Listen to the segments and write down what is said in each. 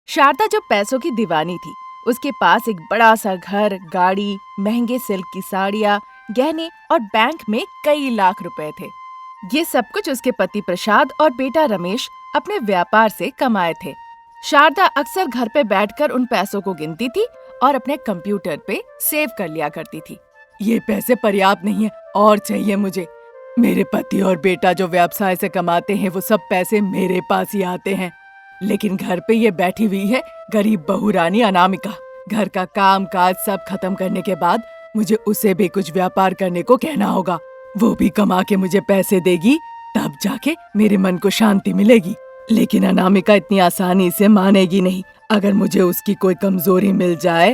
शारदा जो पैसों की दीवानी थी, उसके पास एक बड़ा सा घर, गाड़ी, महंगे सिल्क की साड़ियाँ, गहने और बैंक में कई लाख रुपए थे। ये सब कुछ उसके पति प्रसाद और बेटा रमेश अपने व्यापार से कमाए थे। शारदा अक्सर घर पे बैठकर उन पैसों को गिनती थी और अपने कंप्यूटर पे सेव कर लिया करती थी। ये पैसे पर्याप्त नहीं है, और चाहिए मुझे। मेरे पति और बेटा जो व्यवसाय से कमाते हैं, वो सब पैसे मेरे पास ही आते हैं। लेकिन घर पे ये बैठी हुई है गरीब बहू रानी अनामिका। घर का काम काज सब खत्म करने के बाद मुझे उसे भी कुछ व्यापार करने को कहना होगा। वो भी कमा के मुझे पैसे देगी, तब जाके मेरे मन को शांति मिलेगी। लेकिन अनामिका इतनी आसानी से मानेगी नहीं। अगर मुझे उसकी कोई कमजोरी मिल जाए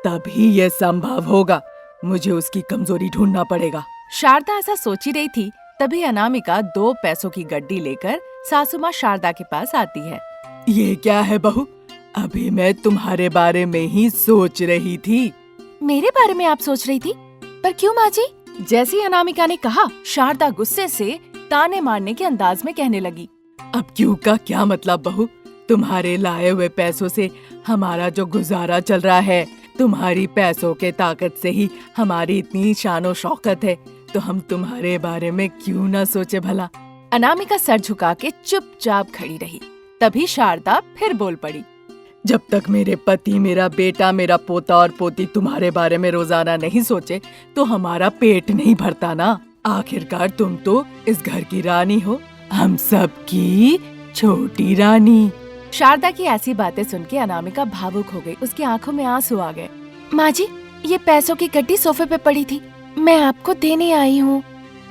तभी ये संभव होगा। मुझे उसकी कमजोरी ढूंढना पड़ेगा। शारदा ऐसा सोच ही रही थी, तभी अनामिका 2 पैसों की गड्डी लेकर सासू माँ शारदा के पास आती है। ये क्या है बहू? अभी मैं तुम्हारे बारे में ही सोच रही थी। मेरे बारे में आप सोच रही थी? पर क्यों माँ जी? जैसे ही अनामिका ने कहा, शारदा गुस्से से ताने मारने के अंदाज में कहने लगी। अब क्यों का क्या मतलब बहू? तुम्हारे लाए हुए पैसों से हमारा जो गुजारा चल रहा है, तुम्हारी पैसों के ताकत से ही हमारी इतनी शानो शौकत है, तो हम तुम्हारे बारे में क्यों ना सोचे भला? अनामिका सर झुका के चुपचाप खड़ी रही। तभी शारदा फिर बोल पड़ी। जब तक मेरे पति, मेरा बेटा, मेरा पोता और पोती तुम्हारे बारे में रोजाना नहीं सोचे, तो हमारा पेट नहीं भरता ना। आखिरकार तुम तो इस घर की रानी हो, हम सब की छोटी रानी। शारदा की ऐसी बातें सुन के अनामिका भावुक हो गई। उसकी आंखों में आंसू आ गए। माँ जी, ये पैसों की गड्डी सोफे पे पड़ी थी, मैं आपको देने आई हूँ।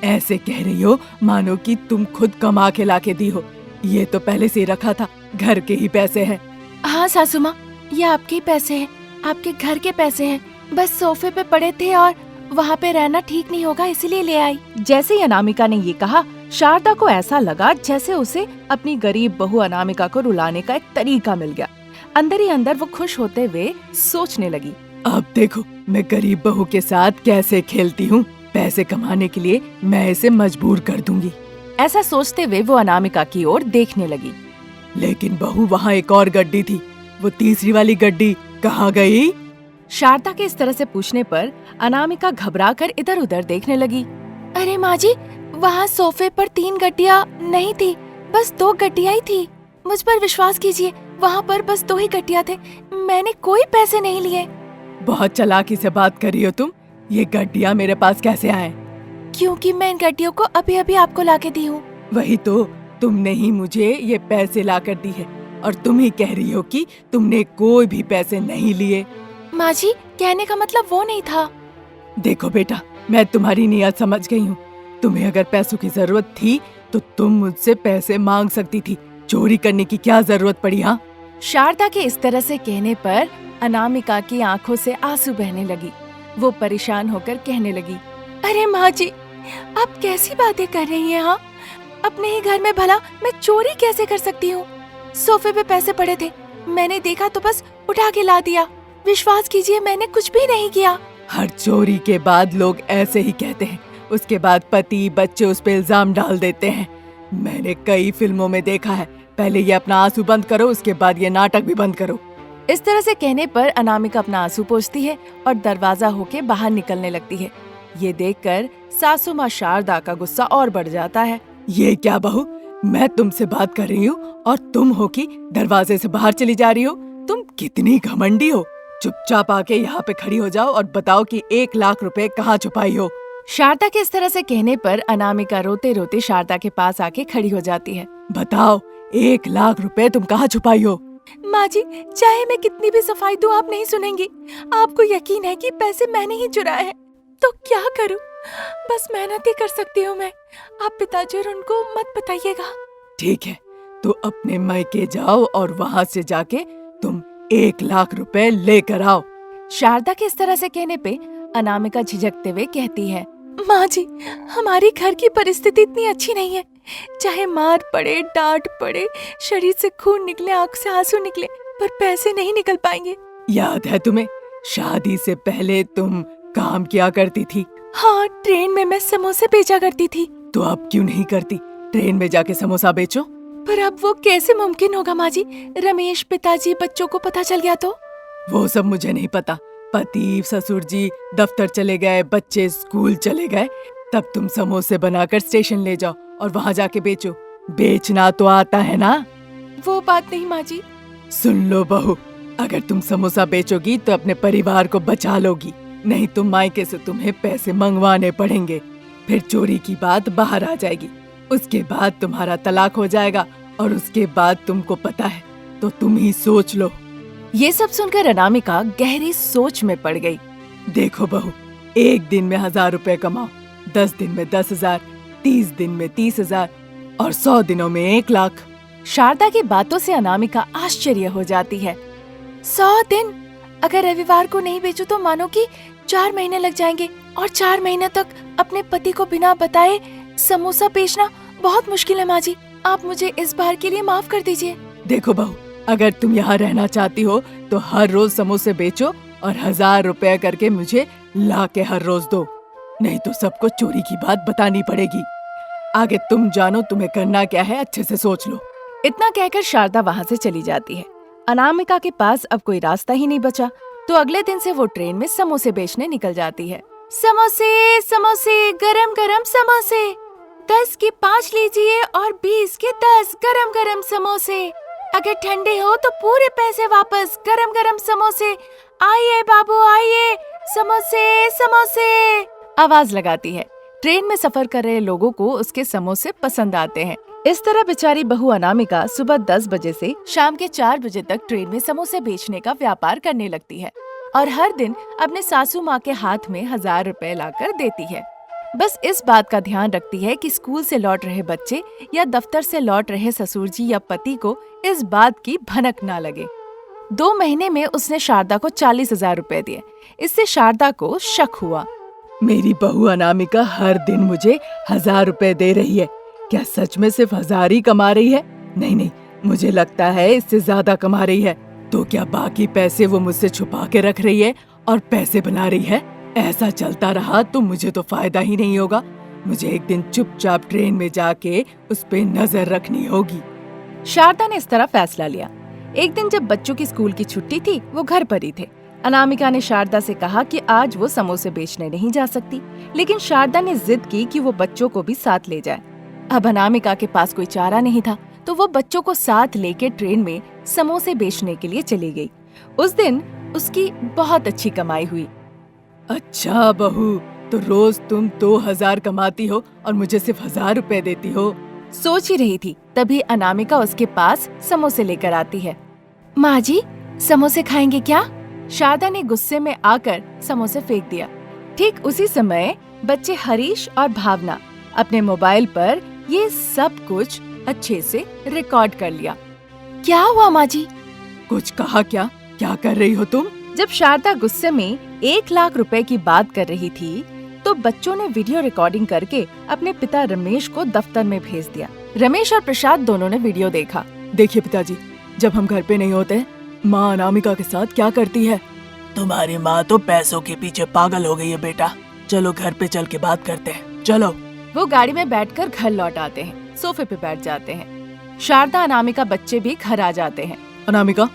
ऐसे कह रही हो मानो कि तुम खुद कमा के लाके दी हो। ये तो पहले से रखा था, घर के ही पैसे हैं। हाँ सासू माँ, ये आपके ही पैसे हैं, आपके घर के पैसे हैं। बस सोफे पे पड़े थे और वहाँ पे रहना ठीक नहीं होगा, इसलिए ले आई। जैसे ही अनामिका ने ये कहा, शारदा को ऐसा लगा जैसे उसे अपनी गरीब बहू अनामिका को रुलाने का एक तरीका मिल गया। अंदर ही अंदर वो खुश होते हुए सोचने लगी, अब देखो मैं गरीब बहू के साथ कैसे खेलती हूँ। पैसे कमाने के लिए मैं इसे मजबूर कर दूंगी। ऐसा सोचते हुए वो अनामिका की ओर देखने लगी। लेकिन बहू, वहाँ एक और गड्डी थी, वो तीसरी वाली गड्डी कहाँ गई? शारदा के इस तरह से पूछने पर अनामिका घबराकर इधर उधर देखने लगी। अरे माँ जी, वहाँ सोफे पर 3 गड्डियाँ नहीं थी, बस 2 गड्डियाँ ही थी। मुझ पर विश्वास कीजिए, वहाँ पर बस 2 ही गड्डियाँ थे, मैंने कोई पैसे नहीं लिए। बहुत चालाकी से बात कर रही हो तुम। ये गड्डियाँ मेरे पास कैसे आए? क्योंकि मैं इन गड्डियों को अभी अभी आपको लाके दी हूँ। वही तो, तुमने ही मुझे ये पैसे लाकर दी है और तुम ही कह रही हो कि तुमने कोई भी पैसे नहीं लिए। माँ जी, कहने का मतलब वो नहीं था। देखो बेटा, मैं तुम्हारी नीयत समझ गई हूँ। तुम्हें अगर पैसों की जरूरत थी तो तुम मुझसे पैसे मांग सकती थी। चोरी करने की क्या जरूरत पड़ी? हाँ। शारदा के इस तरह से कहने पर अनामिका की आंखों से आंसू बहने लगी। वो परेशान होकर कहने लगी, अरे माँ जी, आप कैसी बातें कर रही हैं? हाँ, अपने ही घर में भला मैं चोरी कैसे कर सकती हूँ? सोफे पे पैसे पड़े थे, मैंने देखा तो बस उठा के ला दिया। विश्वास कीजिए, मैंने कुछ भी नहीं किया। हर चोरी के बाद लोग ऐसे ही कहते हैं, उसके बाद पति बच्चे उस पे इल्जाम डाल देते हैं। मैंने कई फिल्मों में देखा है। पहले ये अपना आंसू बंद करो, उसके बाद ये नाटक भी बंद करो। इस तरह से कहने पर अनामिका अपना आंसू पोंछती है और दरवाजा होके बाहर निकलने लगती है। ये देखकर सासू माँ शारदा का गुस्सा और बढ़ जाता है। ये क्या बहू, मैं तुमसे बात कर रही हूँ और तुम हो कि दरवाजे से बाहर चली जा रही हो? तुम कितनी घमंडी हो। चुपचाप आके यहाँ पे खड़ी हो जाओ और बताओ कि 1 लाख रुपए कहाँ छुपाई हो। शारदा के इस तरह से कहने पर अनामिका रोते रोते शारदा के पास आके खड़ी हो जाती है। बताओ, 1 लाख रुपए तुम कहाँ छुपाई हो? माँ जी, चाहे मैं कितनी भी सफाई दूं, आप नहीं सुनेंगी। आपको यकीन है कि पैसे मैंने ही चुराए हैं, तो क्या करूं? बस मेहनत ही कर सकती हूँ मैं। आप पिताजी और उनको मत बताइएगा। ठीक है, तो अपने मायके जाओ और वहाँ से जाके तुम 1 लाख रुपए लेकर आओ। शारदा के इस तरह से कहने पे अनामिका झिझकते हुए कहती है, माँ जी, हमारी घर की परिस्थिति इतनी अच्छी नहीं है। चाहे मार पड़े, डांट पड़े, शरीर से खून निकले, आंख से आंसू निकले, पर पैसे नहीं निकल पाएंगे। याद है तुम्हें, शादी से पहले तुम काम किया करती थी? हाँ, ट्रेन में मैं समोसे बेचा करती थी। तो अब क्यों नहीं करती? ट्रेन में जाके समोसा बेचो। पर अब वो कैसे मुमकिन होगा माँ जी? रमेश पिताजी बच्चों को पता चल गया तो? वो सब मुझे नहीं पता। पति ससुर जी दफ्तर चले गए, बच्चे स्कूल चले गए, तब तुम समोसे बनाकर स्टेशन ले जाओ और वहाँ जाके बेचो। बेचना तो आता है ना? वो बात नहीं माँ जी। सुन लो बहू, अगर तुम समोसा बेचोगी तो अपने परिवार को बचा लोगी, नहीं तो मायके से तुम्हें पैसे मंगवाने पड़ेंगे। फिर चोरी की बात बाहर आ जाएगी, उसके बाद तुम्हारा तलाक हो जाएगा और उसके बाद तुमको पता है तो तुम ही सोच लो। ये सब सुनकर अनामिका गहरी सोच में पड़ गई। देखो बहू, एक दिन में 1000 रुपए कमाओ, 10 दिन में 10,000, 30 दिन में 30,000 और 100 दिनों में 1 लाख। शारदा की बातों से अनामिका आश्चर्य हो जाती है। 100 दिन? अगर रविवार को नहीं बेचूं तो मानो कि 4 महीने लग जाएंगे, और 4 महीने तक अपने पति को बिना बताए समोसा बेचना बहुत मुश्किल है माँ जी। आप मुझे इस बार के लिए माफ कर दीजिए। देखो बहू, अगर तुम यहाँ रहना चाहती हो तो हर रोज समोसे बेचो और 1000 रुपए करके मुझे ला के हर रोज दो, नहीं तो सबको चोरी की बात बतानी पड़ेगी। आगे तुम जानो तुम्हें करना क्या है, अच्छे से सोच लो। इतना कहकर शारदा वहाँ से चली जाती है। अनामिका के पास अब कोई रास्ता ही नहीं बचा, तो अगले दिन से वो ट्रेन में समोसे बेचने निकल जाती है। समोसे समोसे गरम गरम समोसे, 10 के 5 लीजिए और 20 के 10 गरम गरम समोसे। अगर ठंडे हो तो पूरे पैसे वापस, गरम गरम समोसे। आइए बाबू आइए, समोसे समोसे, आवाज लगाती है। ट्रेन में सफर कर रहे लोगों को उसके समोसे पसंद आते हैं। इस तरह बेचारी बहू अनामिका सुबह 10 बजे से शाम के 4 बजे तक ट्रेन में समोसे बेचने का व्यापार करने लगती है और हर दिन अपने सासू माँ के हाथ में 1000 रुपए लाकर देती है। बस इस बात का ध्यान रखती है कि स्कूल से लौट रहे बच्चे या दफ्तर से लौट रहे ससुर जी या पति को इस बात की भनक ना लगे। 2 महीने में उसने शारदा को 40,000 रुपए दिए। इससे शारदा को शक हुआ, मेरी बहू अनामिका हर दिन मुझे 1000 रुपए दे रही है, क्या सच में सिर्फ 1000 ही कमा रही है? नहीं, मुझे लगता है इससे ज्यादा कमा रही है। तो क्या बाकी पैसे वो मुझसे छुपा के रख रही है और पैसे बना रही है? ऐसा चलता रहा तो मुझे तो फायदा ही नहीं होगा। मुझे एक दिन चुपचाप ट्रेन में जाके उस पे नजर रखनी होगी। शारदा ने इस तरह फैसला लिया। एक दिन जब बच्चों की स्कूल की छुट्टी थी, वो घर पर ही थे। अनामिका ने शारदा से कहा कि आज वो समोसे बेचने नहीं जा सकती, लेकिन शारदा ने जिद की कि वो बच्चों को भी साथ ले जाए। अब अनामिका के पास कोई चारा नहीं था, तो वो बच्चों को साथ लेके ट्रेन में समोसे बेचने के लिए चली गई। उस दिन उसकी बहुत अच्छी कमाई हुई। अच्छा बहू, तो रोज तुम 2000 कमाती हो और मुझे सिर्फ 1000 रुपए देती हो। सोच ही रही थी, तभी अनामिका उसके पास समोसे लेकर आती है। माँ जी, समोसे खाएंगे क्या? शारदा ने गुस्से में आकर समोसे फेंक दिया। ठीक उसी समय बच्चे हरीश और भावना अपने मोबाइल पर ये सब कुछ अच्छे से रिकॉर्ड कर लिया। क्या हुआ माँ जी? कुछ कहा क्या? क्या कर रही हो तुम? जब शारदा गुस्से में 1 लाख रुपए की बात कर रही थी, तो बच्चों ने वीडियो रिकॉर्डिंग करके अपने पिता रमेश को दफ्तर में भेज दिया। रमेश और प्रसाद दोनों ने वीडियो देखा। देखिए पिताजी, जब हम घर पे नहीं होते, माँ अनामिका के साथ क्या करती है। तुम्हारी माँ तो पैसों के पीछे पागल हो गई है बेटा। चलो घर पे चल के बात करते हैं, चलो। वो गाड़ी में बैठकर घर लौट आते हैं, सोफे पे बैठ जाते हैं। शारदा, अनामिका, बच्चे भी घर आ जाते हैं। अनामिका,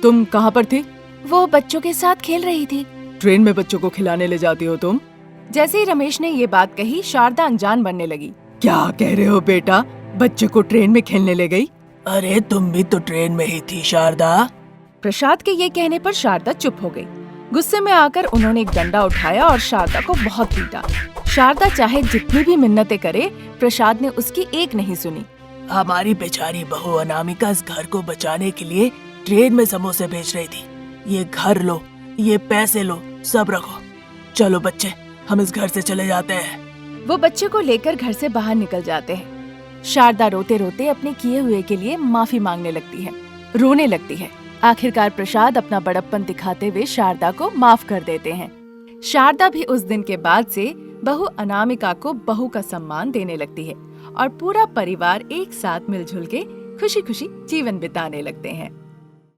तुम कहाँ पर थी? वो बच्चों के साथ खेल रही थी। ट्रेन में बच्चों को खिलाने ले जाती हो तुम? जैसे ही रमेश ने ये बात कही, शारदा अनजान बनने लगी। क्या कह रहे हो बेटा? बच्चे को ट्रेन में खेलने ले गई? अरे तुम भी तो ट्रेन में ही थी शारदा। प्रसाद के ये कहने पर शारदा चुप हो गई। गुस्से में आकर उन्होंने एक डंडा उठाया और शारदा को बहुत पीटा। शारदा चाहे जितनी भी मिन्नतें करे, प्रसाद ने उसकी एक नहीं सुनी। हमारी बेचारी बहू अनामिका इस घर को बचाने के लिए ट्रेन में समोसे बेच रही थी। ये घर लो, ये पैसे लो, सब रखो। चलो बच्चे, हम इस घर से चले जाते हैं। वो बच्चे को लेकर घर से बाहर निकल जाते हैं। शारदा रोते रोते अपने किए हुए के लिए माफी मांगने लगती है, रोने लगती है। आखिरकार प्रसाद अपना बड़प्पन दिखाते हुए शारदा को माफ कर देते हैं। शारदा भी उस दिन के बाद से बहू अनामिका को बहू का सम्मान देने लगती है और पूरा परिवार एक साथ मिलजुल के खुशी खुशी जीवन बिताने लगते हैं।